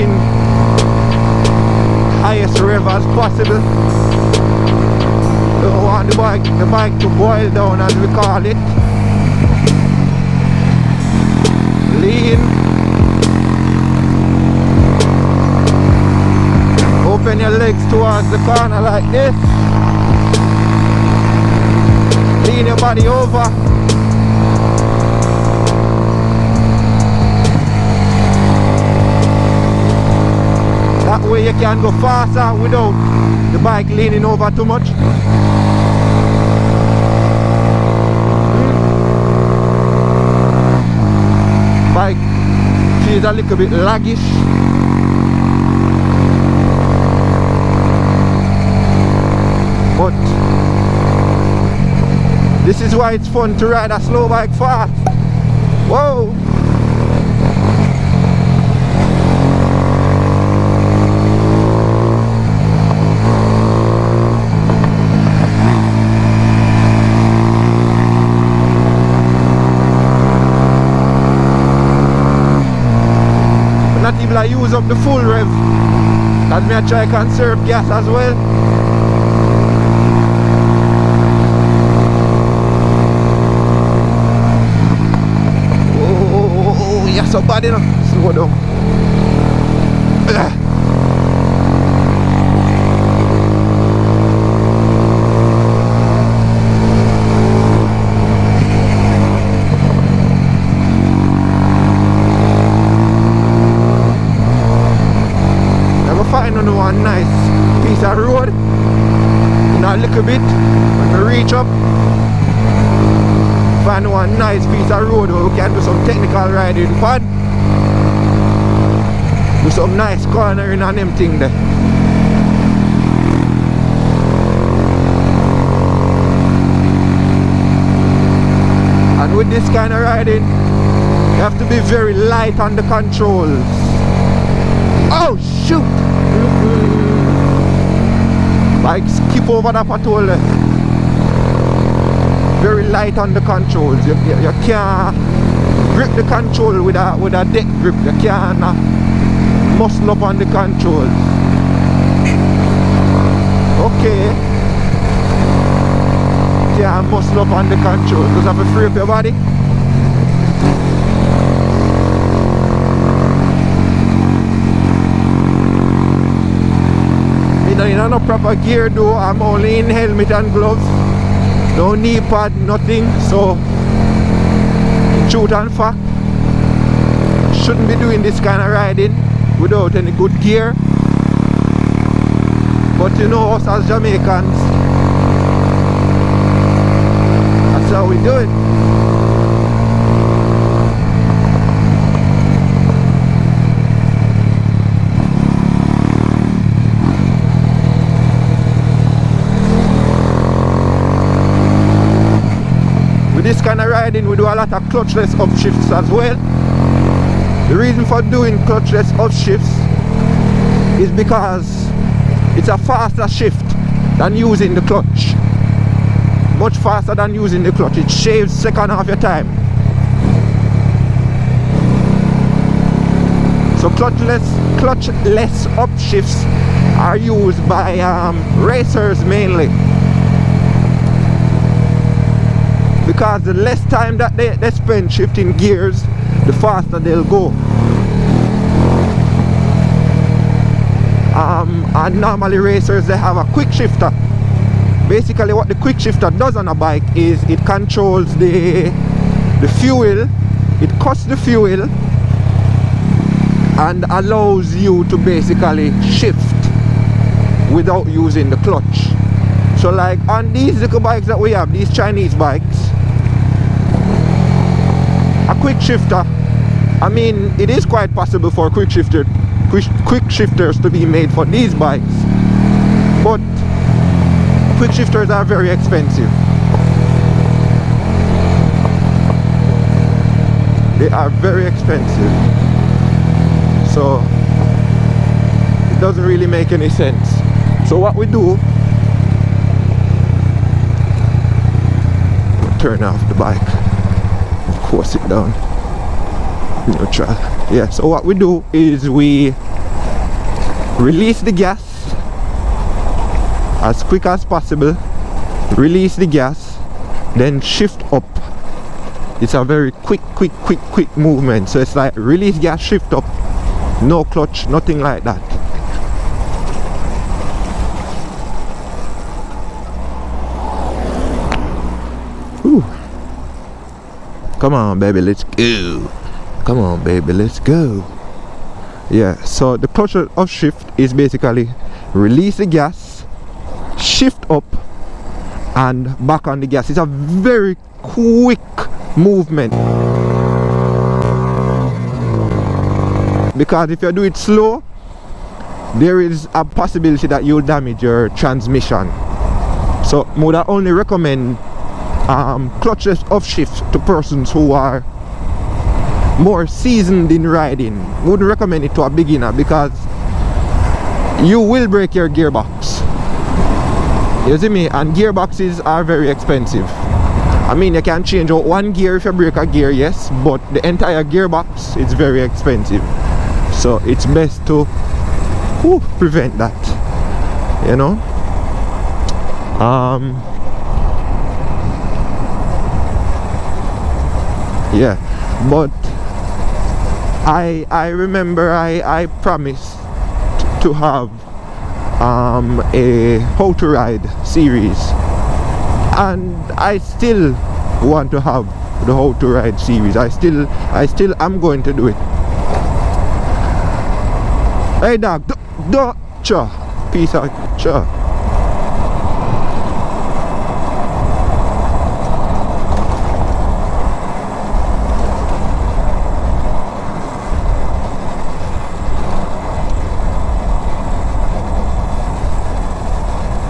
in highest rev as possible. Don't want the bike to boil down, as we call it. Lean. Open your legs towards the corner like this. Lean your body over. That way you can go faster without the bike leaning over too much. Bike feels a little bit laggish. But this is why it's fun to ride a slow bike fast. Whoa! Not even I use up the full rev. That me I try to conserve gas as well. Oh, yeah, so bad enough. Slow down. On one nice piece of road, now a little bit when we reach up, find one nice piece of road where we can do some technical riding fun, do some nice cornering and them thing there. And with this kind of riding you have to be very light on the controls. Oh shoot! Like skip over the patrol. Very light on the controls. You can't grip the control with a deck grip. You can't muscle up on the controls. Okay. You can't muscle up on the controls because have to free up your body. In no proper gear though, I'm only in helmet and gloves, no knee pad, nothing, so truth and fact, shouldn't be doing this kind of riding without any good gear. But you know, us as Jamaicans, that's how we do it. This kind of riding we do a lot of clutchless upshifts as well. The reason for doing clutchless upshifts is because it's a faster shift than using the clutch. Much faster than using the clutch. It shaves second half your time. So clutchless upshifts are used by racers mainly, because the less time that they spend shifting gears, the faster they'll go. And normally racers, they have a quick shifter. Basically what the quick shifter does on a bike is it controls the fuel, it cuts the fuel and allows you to basically shift without using the clutch. So like on these little bikes that we have, these Chinese bikes, a quick shifter, I mean, it is quite possible for quick shifters to be made for these bikes, but quick shifters are very expensive. They are very expensive, so it doesn't really make any sense. So what we do, turn off the bike, course it down, neutral. Yeah, so what we do is we release the gas as quick as possible, release the gas, then shift up. It's a very quick movement. So it's like release gas, shift up, no clutch, nothing like that. Whew. Come on baby, let's go. Come on baby, let's go. Yeah, so the clutch of shift is basically release the gas, shift up, and back on the gas. It's a very quick movement, because if you do it slow, there is a possibility that you'll damage your transmission. So I would only recommend clutchless off shift to persons who are more seasoned in riding. Wouldn't recommend it to a beginner, because you will break your gearbox. You see me? And gearboxes are very expensive. I mean, you can change out one gear if you break a gear, yes, but the entire gearbox is very expensive. So it's best to prevent that, you know. Yeah, but I remember I promised to have a how to ride series, and I still want to have the how to ride series. I still am going to do it. Hey dog, piece of cha.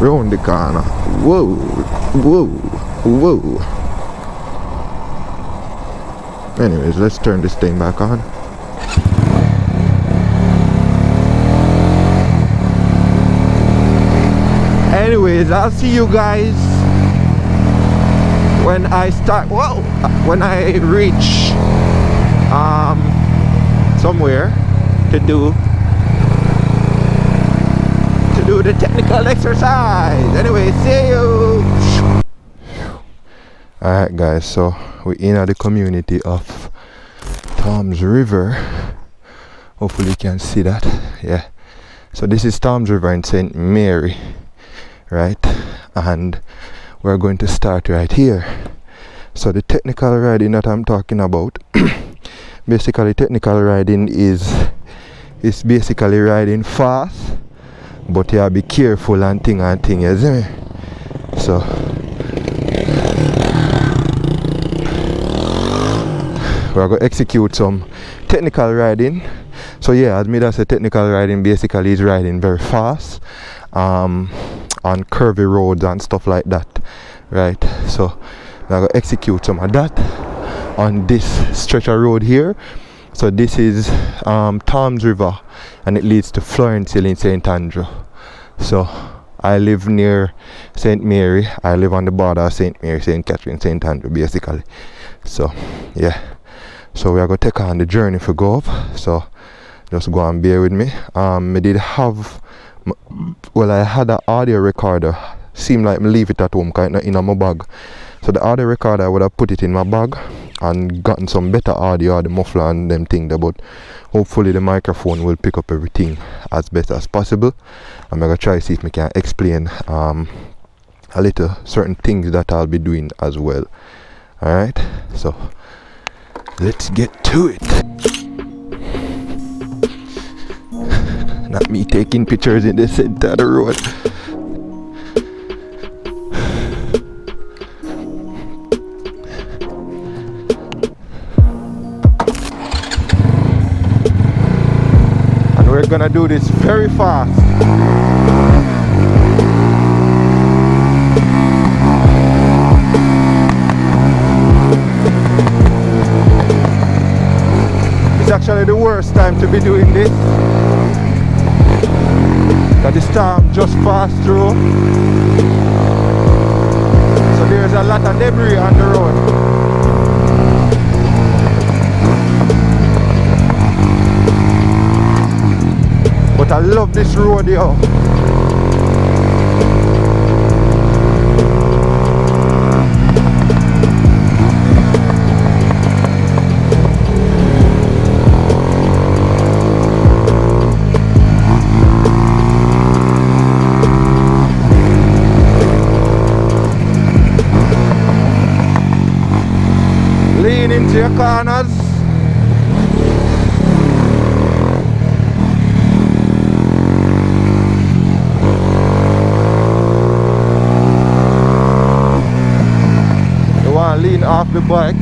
Round the corner. Whoa, whoa, whoa. Anyways, let's turn this thing back on. Anyways, I'll see you guys when I start. Whoa! When I reach somewhere to do the technical exercise. Anyway, see you. Alright guys, so we're in the community of Tom's River. Hopefully you can see that. Yeah, so this is Tom's River in St. Mary, right? And we're going to start right here. So the technical riding that I'm talking about, basically technical riding is basically riding fast, but you have to be careful and thing, you see me? So we're going to execute some technical riding. So yeah, as me, that's a technical riding basically is riding very fast on curvy roads and stuff like that, right? So we're going to execute some of that on this stretch of road here. So this is Tom's River, and it leads to Florence Hill in St. Andrew. So I live near St. Mary. I live on the border of St. Mary, St. Catherine, St. Andrew basically. So yeah, so we are going to take on the journey for go up. So just go and bear with me. I did have, well, I had an audio recorder. Seemed like me leave it at home, kind of in my bag. So the audio recorder, I would have put it in my bag and gotten some better audio, the muffler and them thing there, but hopefully the microphone will pick up everything as best as possible. I'm gonna try to see if we can explain a little certain things that I'll be doing as well. Alright, so let's get to it. Not me taking pictures in the center of the road. We're gonna do this very fast. It's actually the worst time to be doing this, because the storm just passed through, so there's a lot of debris on the road. But I love love this road, yo. Lean into your corners. Lean off the bike.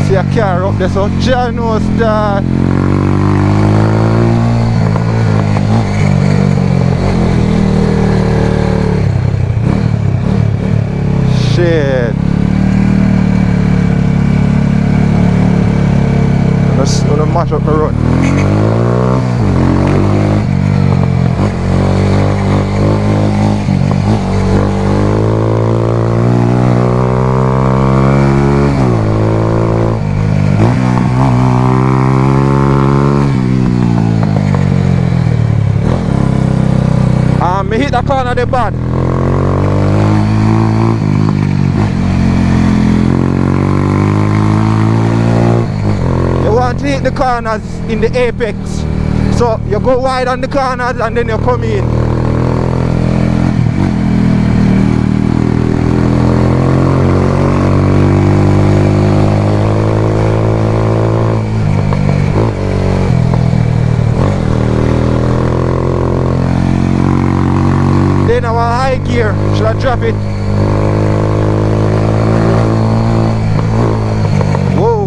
See a car up there, so John knows that. Shit. I'm gonna mash up the road. Me hit the corner the bad. You want to hit the corners in the apex. So you go wide on the corners and then you come in. Then our high gear, should I drop it? Whoa.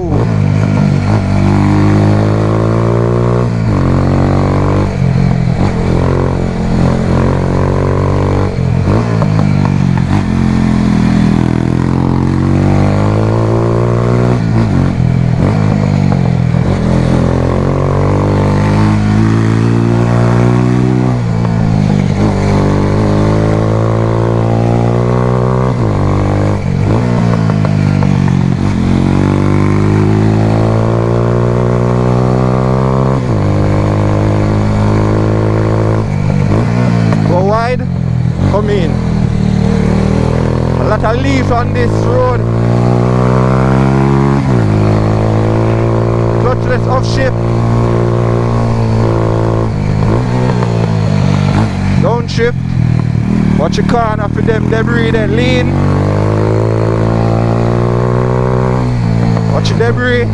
Come in. A lot of leaves on this road. Clutchless off shift. Don't shift. Watch your corner for them debris then lean. Watch your debris.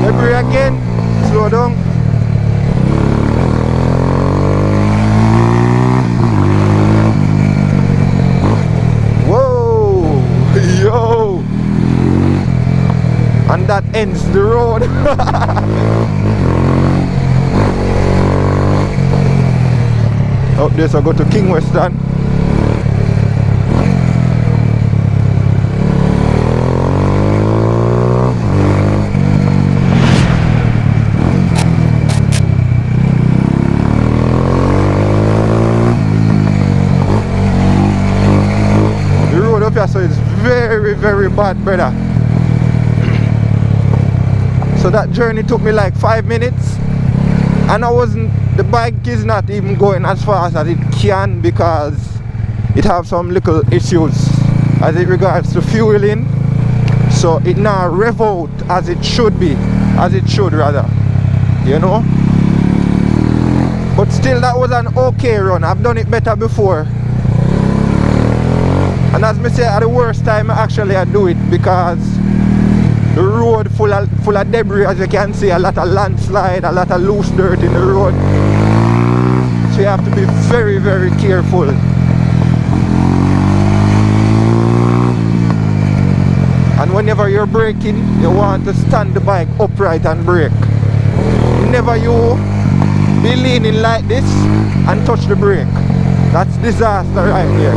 Debris again. Slow down. Yo! And that ends the road. Up there, so I go to King Western. The road up here, so it's very bad, brother. So that journey took me like 5 minutes, and the bike is not even going as fast as it can because it have some little issues as it regards to fueling, so it now rev out as it should rather, you know. But still, that was an okay run. I've done it better before. And as me say, at the worst time actually I do it because the road full of debris, as you can see, a lot of landslide, a lot of loose dirt in the road. So you have to be very careful. And whenever you're braking, you want to stand the bike upright and brake. Never you be leaning like this and touch the brake. That's disaster right here.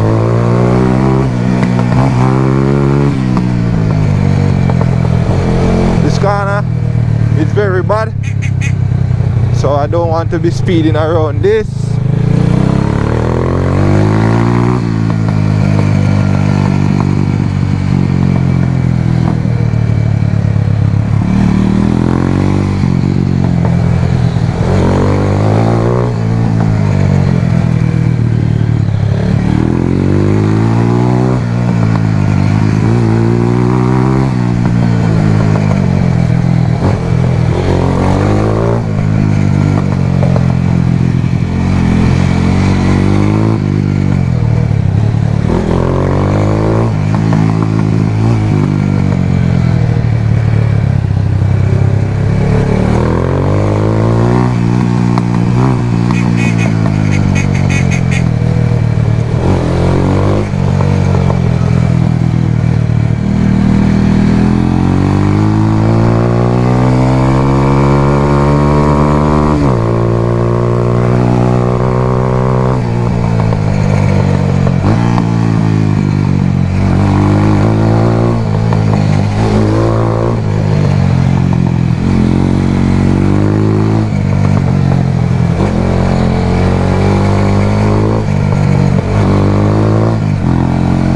This corner is very bad, so I don't want to be speeding around this.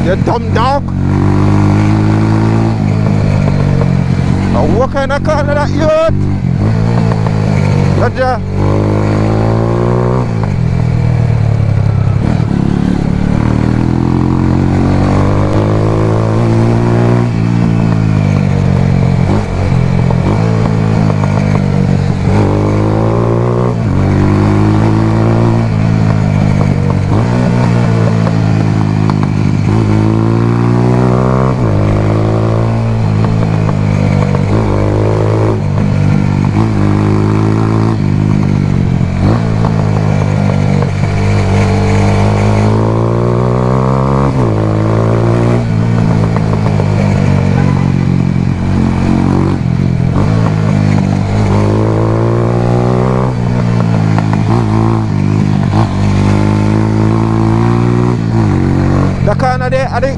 You dumb dog. What kind of car is that, youth? Gotcha.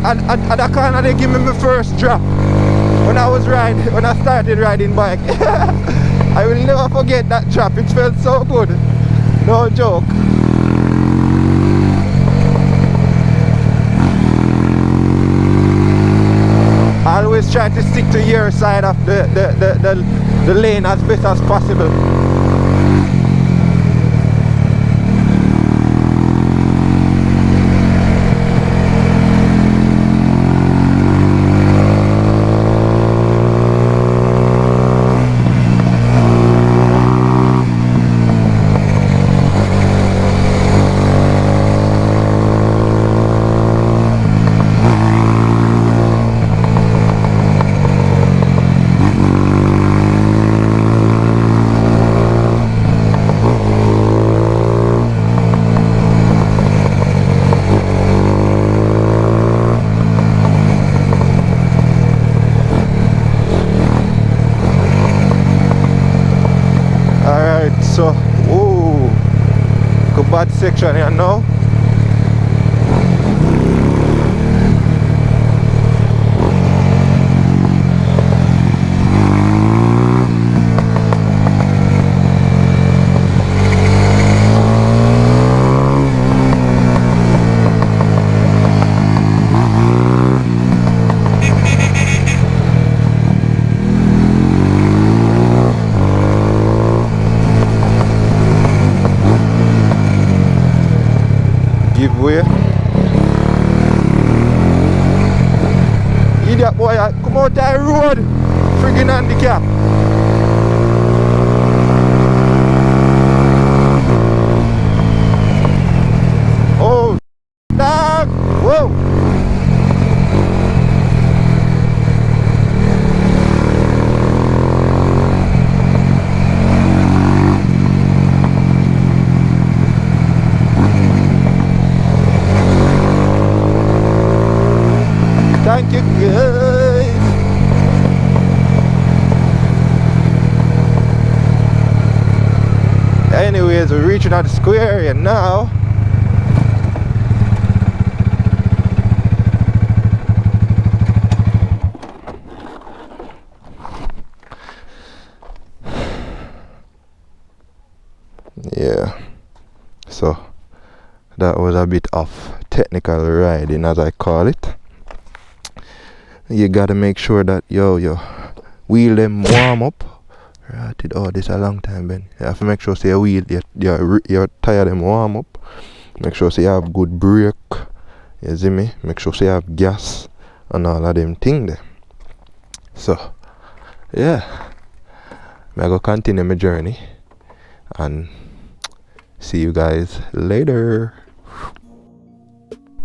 At the corner they give me my first drop when I started riding bike. I will never forget that drop. It felt so good. No joke. I always try to stick to your side of the lane as best as possible. So, ooh, good bad section here now. Give way. Idiot boy, come out that road. Friggin' handicap. Oh, dog. Whoa. Thank you guys. Anyways, we're reaching out the square area now. Yeah, so that was a bit of technical riding, as I call it. You gotta make sure that your wheel them warm up. Right, oh, this a long time, Ben. You have to make sure say your wheel, your tire them warm up. Make sure say you have good brake. You see me? Make sure say you have gas and all of them things there. So, yeah, I go continue my journey and see you guys later.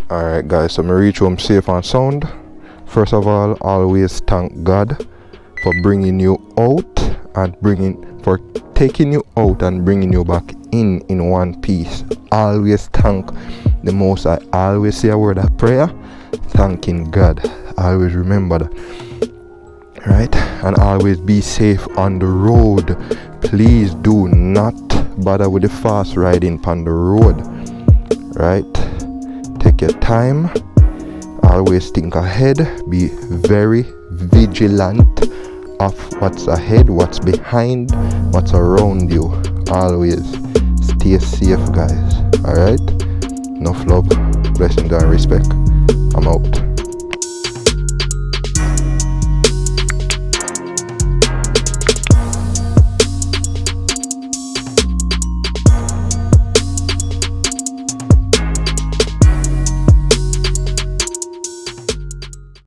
Alright guys, so I reach home safe and sound. First of all, always thank God for bringing you out and for taking you out and bringing you back in one piece. Always thank the Most High. I always say a word of prayer, thanking God. Always remember that, right? And always be safe on the road. Please do not bother with the fast riding on the road, right? Take your time. Always think ahead, be very vigilant of what's ahead, what's behind, what's around you. Always stay safe, guys. Alright? Enough love, blessings and respect. I'm out.